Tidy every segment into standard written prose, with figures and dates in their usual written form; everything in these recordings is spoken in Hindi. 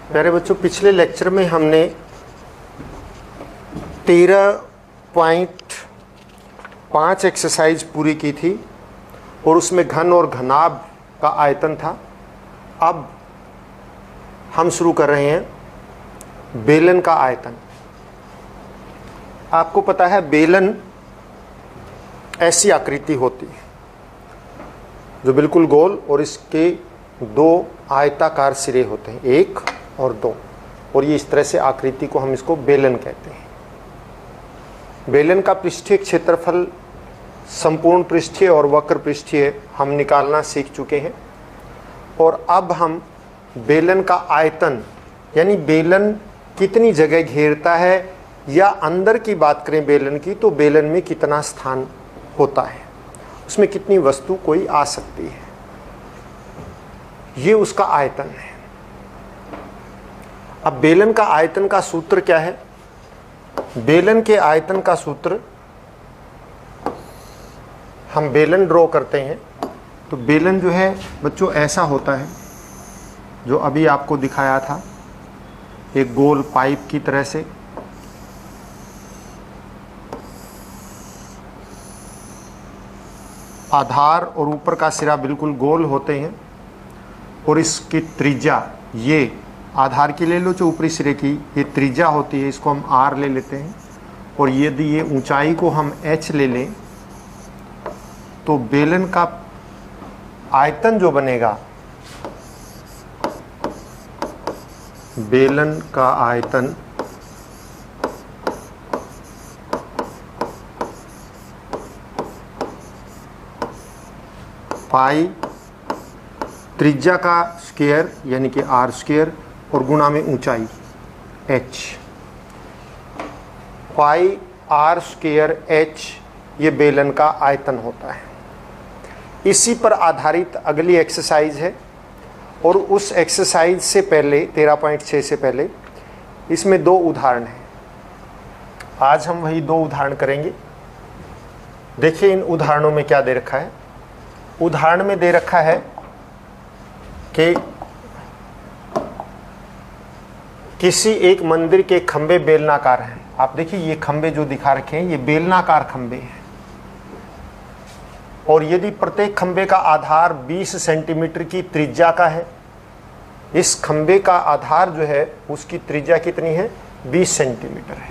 प्यारे बच्चों, पिछले लेक्चर में हमने 13.5 एक्सरसाइज पूरी की थी और उसमें घन और घनाभ का आयतन था। अब हम शुरू कर रहे हैं बेलन का आयतन। आपको पता है बेलन ऐसी आकृति होती है जो बिल्कुल गोल और इसके दो आयताकार सिरे होते हैं, 1 और 2, और ये इस तरह से आकृति को हम इसको बेलन कहते हैं। बेलन का पृष्ठीय क्षेत्रफल, संपूर्ण पृष्ठीय और वक्र पृष्ठीय हम निकालना सीख चुके हैं। और अब हम बेलन का आयतन यानी बेलन कितनी जगह घेरता है, या अंदर की बात करें बेलन की तो बेलन में कितना स्थान होता है, उसमें कितनी वस्तु कोई आ सकती है, ये उसका आयतन है। अब बेलन का आयतन का सूत्र क्या है? बेलन के आयतन का सूत्र, हम बेलन ड्रॉ करते हैं तो बेलन जो है बच्चों ऐसा होता है जो अभी आपको दिखाया था, एक गोल पाइप की तरह से। आधार और ऊपर का सिरा बिल्कुल गोल होते हैं और इसकी त्रिज्या, ये आधार की ले लो जो ऊपरी सिरे की, ये त्रिज्या होती है, इसको हम r ले लेते हैं। और यदि ये ऊंचाई को हम h ले लें तो बेलन का आयतन जो बनेगा, बेलन का आयतन पाई त्रिज्या का स्क्वायर यानी कि r स्क्वायर और गुणा में ऊंचाई h, पाई r स्क्वायर h, ये बेलन का आयतन होता है। इसी पर आधारित अगली एक्सरसाइज है, और उस एक्सरसाइज से पहले 13.6 से पहले इसमें 2 उदाहरण हैं। आज हम वही 2 उदाहरण करेंगे। देखिए इन उदाहरणों में क्या दे रखा है। उदाहरण में दे रखा है कि किसी एक मंदिर के खंबे बेलनाकार हैं। आप देखिए ये खंबे जो दिखा रखे हैं ये बेलनाकार खंबे हैं, और यदि प्रत्येक खंबे का आधार 20 सेंटीमीटर की त्रिज्या का है, इस खंबे का आधार जो है उसकी त्रिज्या कितनी है? 20 सेंटीमीटर है।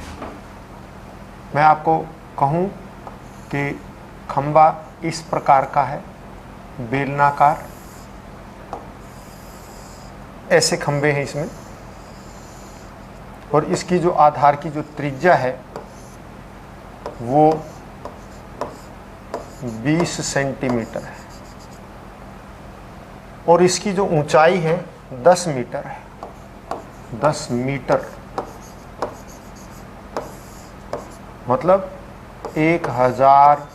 मैं आपको कहूँ कि खंबा इस प्रकार का है, बेलनाकार, ऐसे खंबे हैं इसमें, और इसकी जो आधार की जो त्रिज्या है वो 20 सेंटीमीटर है, और इसकी जो ऊंचाई है 10 मीटर है। 10 मीटर मतलब 1000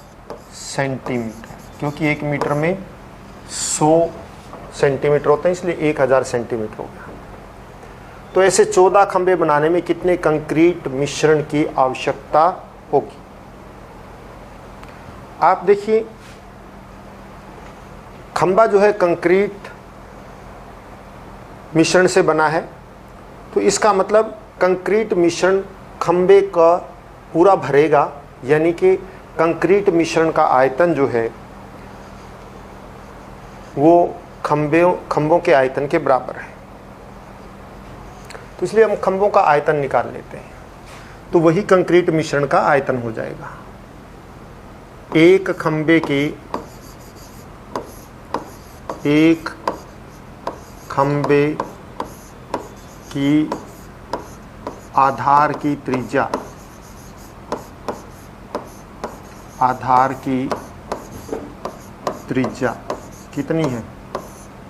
सेंटीमीटर, क्योंकि 1 मीटर में 100 सेंटीमीटर होता है, इसलिए 1000 सेंटीमीटर हो गया। तो ऐसे 14 खंबे बनाने में कितने कंक्रीट मिश्रण की आवश्यकता होगी? आप देखिए खंबा जो है कंक्रीट मिश्रण से बना है, तो इसका मतलब कंक्रीट मिश्रण खंबे का पूरा भरेगा, यानी कि कंक्रीट मिश्रण का आयतन जो है वो खंबों के आयतन के बराबर है। तो इसलिए हम खंबों का आयतन निकाल लेते हैं, तो वही कंक्रीट मिश्रण का आयतन हो जाएगा। एक खंबे की आधार की त्रिज्या कितनी है?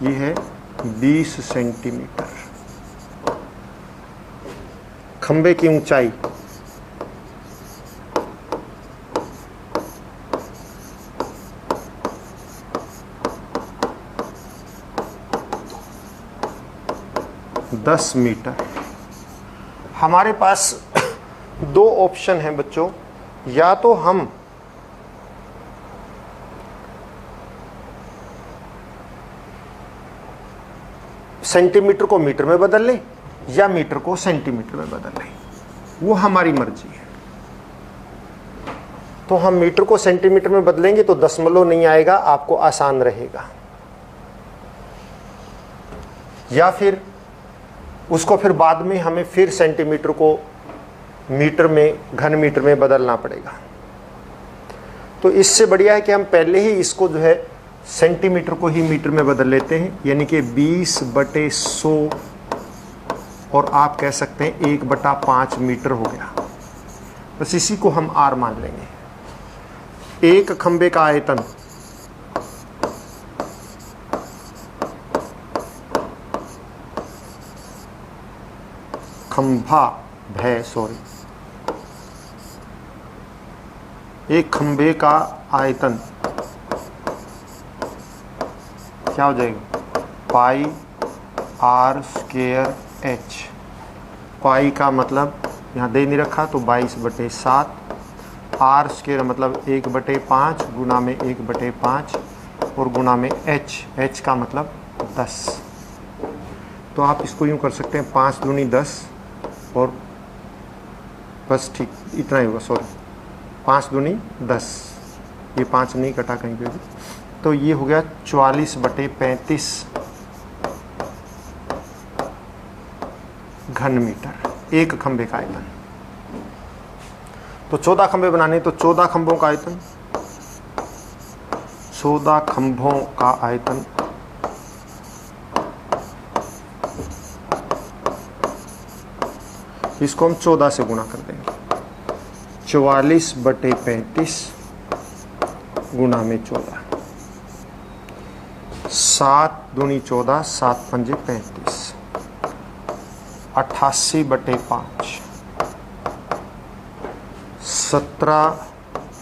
ये है 20 सेंटीमीटर। खंबे की ऊंचाई दस मीटर। हमारे पास 2 ऑप्शन हैं बच्चों, या तो हम सेंटीमीटर को मीटर में बदल लें, या मीटर को सेंटीमीटर में बदल लें, वो हमारी मर्जी है। तो हम मीटर को सेंटीमीटर में बदलेंगे तो दशमलव नहीं आएगा, आपको आसान रहेगा। या फिर उसको फिर बाद में हमें फिर सेंटीमीटर को मीटर में, घन मीटर में बदलना पड़ेगा। तो इससे बढ़िया है कि हम पहले ही इसको जो है सेंटीमीटर को ही मीटर में बदल लेते हैं, यानी कि 20/100 और आप कह सकते हैं 1/5 मीटर हो गया। बस इसी को हम आर मान लेंगे। एक खंबे का आयतन एक खंबे का आयतन क्या हो जाएगा, पाई आर स्क्वायर एच। पाई का मतलब यहाँ दे नहीं रखा तो 22/7, आर स्क्वायर मतलब 1/5 गुना में 1/5 और गुना में एच का मतलब 10। तो आप इसको यूँ कर सकते हैं 5 दूनी 10 और बस ठीक इतना ही होगा, सॉरी 5 दूनी 10, ये 5 नहीं कटा कहीं पे भी, तो ये हो गया 44/35 घन मीटर एक खंबे का आयतन। तो 14 खंबे बनाने, तो 14 खंभों का आयतन, 14 खंभों का आयतन इसको हम 14 से गुणा कर देंगे, 44/35 गुना में 14, 7 दूनी 14, 7 पंजे 35, 88/5, 17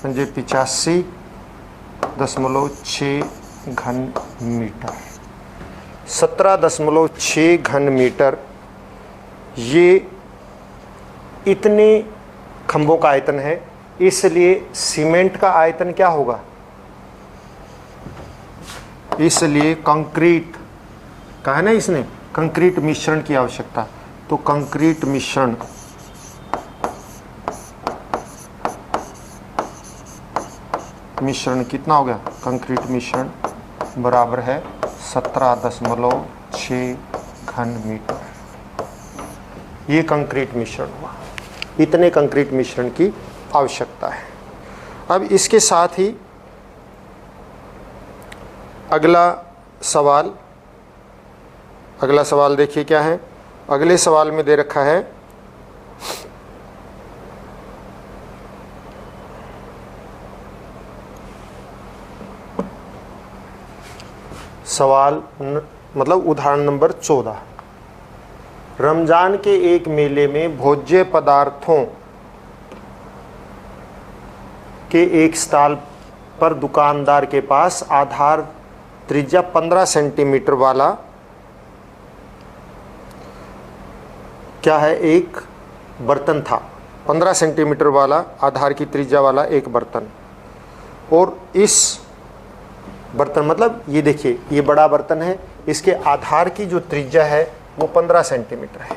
पंजे 85.6 घन मीटर, 17.6 घन मीटर। ये इतने खंभों का आयतन है, इसलिए सीमेंट का आयतन क्या होगा, इसलिए कंक्रीट का है ना, इसने कंक्रीट मिश्रण की आवश्यकता, तो कंक्रीट मिश्रण कितना हो गया, कंक्रीट मिश्रण बराबर है 17.6 घन मीटर। ये कंक्रीट मिश्रण हुआ, इतने कंक्रीट मिश्रण की आवश्यकता है। अब इसके साथ ही अगला सवाल देखिए क्या है। अगले सवाल में दे रखा है मतलब उदाहरण नंबर 14, रमजान के एक मेले में भोज्य पदार्थों के एक स्टॉल पर दुकानदार के पास आधार त्रिज्या 15 सेंटीमीटर वाला क्या है, एक बर्तन था। 15 सेंटीमीटर वाला आधार की त्रिज्या वाला एक बर्तन, और इस बर्तन मतलब ये देखिए ये बड़ा बर्तन है, इसके आधार की जो त्रिज्या है वो 15 सेंटीमीटर है।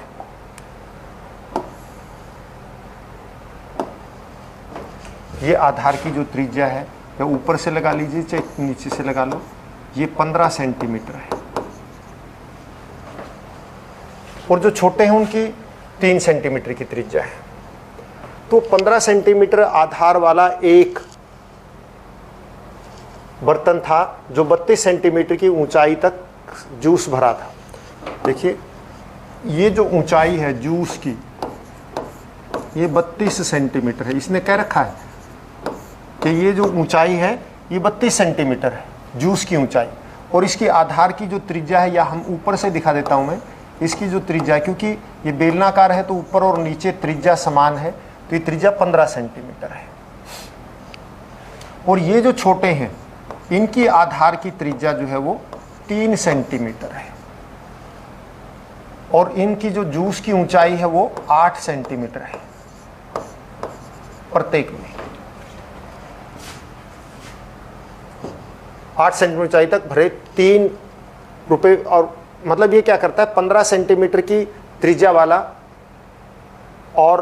ये आधार की जो त्रिज्या है, या ऊपर से लगा लीजिए चाहे नीचे से लगा लो, ये 15 सेंटीमीटर है। और जो छोटे हैं उनकी 3 सेंटीमीटर की त्रिज्या है। तो 15 सेंटीमीटर आधार वाला एक बर्तन था जो 32 सेंटीमीटर की ऊंचाई तक जूस भरा था। देखिए ये जो ऊंचाई है जूस की, ये 32 सेंटीमीटर है। इसने कह रखा है कि ये जो ऊंचाई है ये 32 सेंटीमीटर है जूस की ऊंचाई, और इसकी आधार की जो त्रिज्या है, या हम ऊपर से दिखा देता हूं मैं, इसकी जो त्रिज्या है, क्योंकि ये बेलनाकार है तो ऊपर और नीचे त्रिज्या समान है, तो ये त्रिज्या 15 सेंटीमीटर है। और ये जो छोटे हैं इनकी आधार की त्रिज्या जो है वो 3 सेंटीमीटर है, और इनकी जो जूस की ऊंचाई है वो 8 सेंटीमीटर है प्रत्येक में। 8 सेंटीमीटर ऊंचाई तक भरे 3 रुपए, और मतलब ये क्या करता है, 15 सेंटीमीटर की त्रिज्या वाला और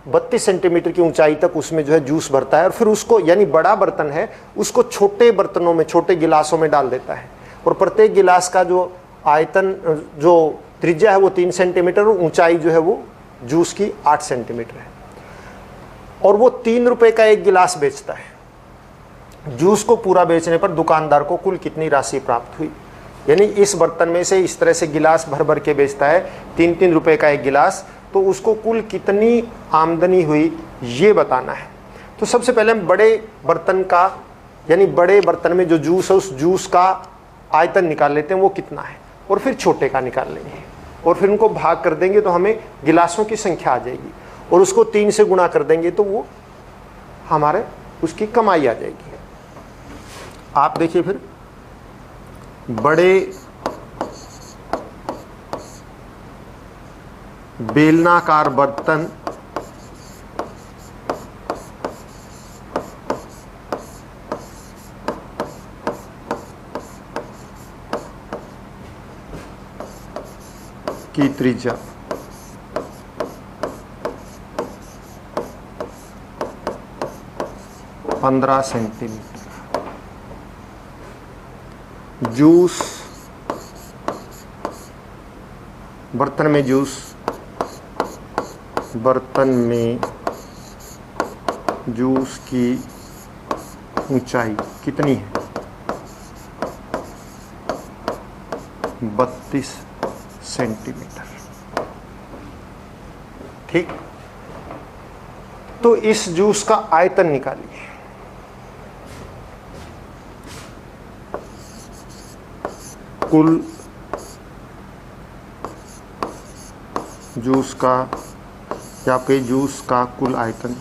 32 सेंटीमीटर की ऊंचाई तक उसमें जो है जूस भरता है और फिर उसको, यानी बड़ा बर्तन है, उसको छोटे बर्तनों में, छोटे गिलासों में डाल देता है और प्रत्येक गिलास का जो आयतन, जो त्रिज्या है वो 3 सेंटीमीटर और ऊंचाई जो है वो जूस की 8 सेंटीमीटर है और वो 3 रुपए का एक गिलास बेचता है। जूस को पूरा बेचने पर दुकानदार को कुल कितनी राशि प्राप्त हुई? यानी इस बर्तन में से इस तरह से गिलास भर भर के बेचता है, 3-3 रुपए का एक गिलास, तो उसको कुल कितनी आमदनी हुई ये बताना है। तो सबसे पहले हम बड़े बर्तन का, यानी बड़े बर्तन में जो जूस है उस जूस का आयतन निकाल लेते हैं वो कितना है, और फिर छोटे का निकाल लेंगे और फिर उनको भाग कर देंगे तो हमें गिलासों की संख्या आ जाएगी और उसको 3 से गुणा कर देंगे तो वो हमारे उसकी कमाई आ जाएगी। आप देखिए फिर, बड़े बेलनाकार बर्तन की त्रिज्या 15 सेंटीमीटर। जूस बर्तन में जूस की ऊंचाई कितनी है? 32 सेंटीमीटर। ठीक, तो इस जूस का आयतन निकालिए। कुल जूस का, या आपके जूस का कुल आयतन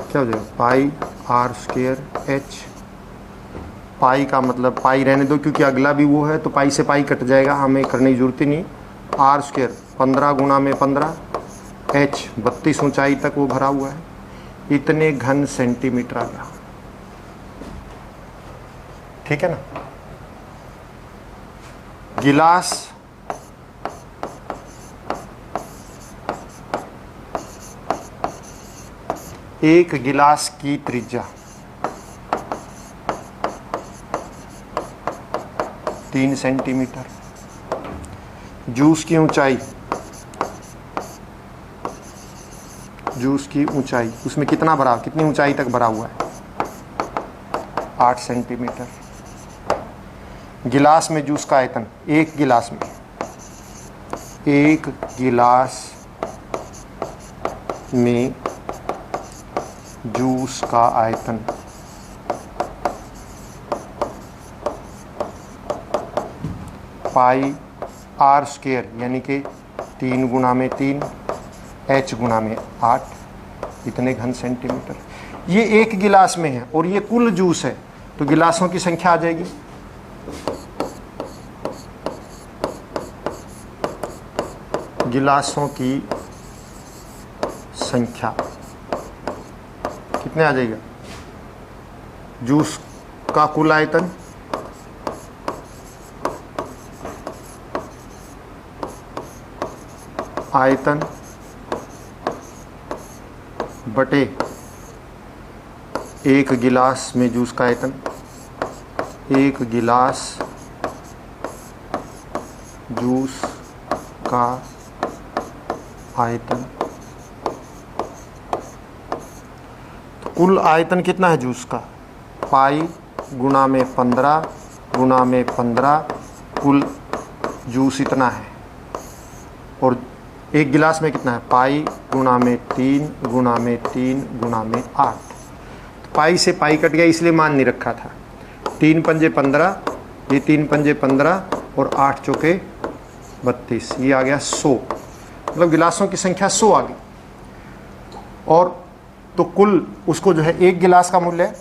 क्या हो जाएगा? पाई आर स्क्वायर एच। पाई का मतलब, पाई रहने दो क्योंकि अगला भी वो है तो पाई से पाई कट जाएगा, हमें करने की जरूरत ही नहीं। आर स्क्वायर 15 गुणा में 15, एच 32 ऊंचाई तक वो भरा हुआ है, इतने घन सेंटीमीटर आ गया। ठीक है ना? गिलास एक गिलास की त्रिज्या 3 सेंटीमीटर। जूस की ऊंचाई, उसमें कितना भरा, कितनी ऊंचाई तक भरा हुआ है? 8 सेंटीमीटर। गिलास में जूस का आयतन, एक गिलास में जूस का आयतन पाई आर स्क्वायर, यानी कि 3 गुणा में 3, एच गुणा में 8, इतने घन सेंटीमीटर। ये एक गिलास में है और ये कुल जूस है, तो गिलासों की संख्या आ जाएगी। गिलासों की संख्या कितने आ जाएगा? जूस का कुल आयतन बटे एक गिलास में जूस का आयतन, एक गिलास जूस का आयतन। तो कुल आयतन कितना है जूस का? पाई गुणा में 15 गुणा में 15, कुल जूस इतना है। और एक गिलास में कितना है? पाई गुणा में 3 गुणा में 3 गुणा में 8। तो पाई से पाई कट गया इसलिए मान नहीं रखा था। 3 पंजे 15, ये 3 पंजे 15 और 8 चौके 32, ये आ गया 100। मतलब गिलासों की संख्या 100 आ गई। और तो कुल उसको जो है एक गिलास का मूल्य,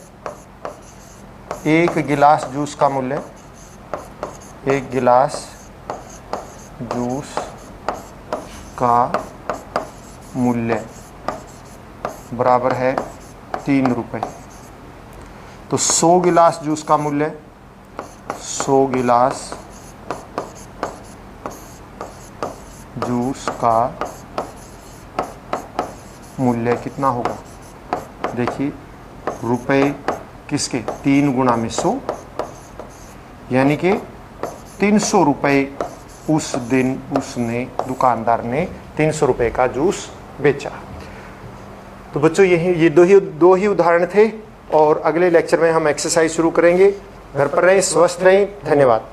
एक गिलास जूस का मूल्य, एक गिलास जूस का मूल्य बराबर है 3 रुपए। तो 100 गिलास जूस का मूल्य, 100 गिलास जूस का मूल्य कितना होगा? देखिए रुपए किसके 3 गुना में 100, यानी कि 300 रुपये उस दिन उसने दुकानदार ने 300 रुपये का जूस बेचा। तो बच्चों ये दो ही उदाहरण थे और अगले लेक्चर में हम एक्सरसाइज शुरू करेंगे। घर पर रहें, स्वस्थ रहें। धन्यवाद।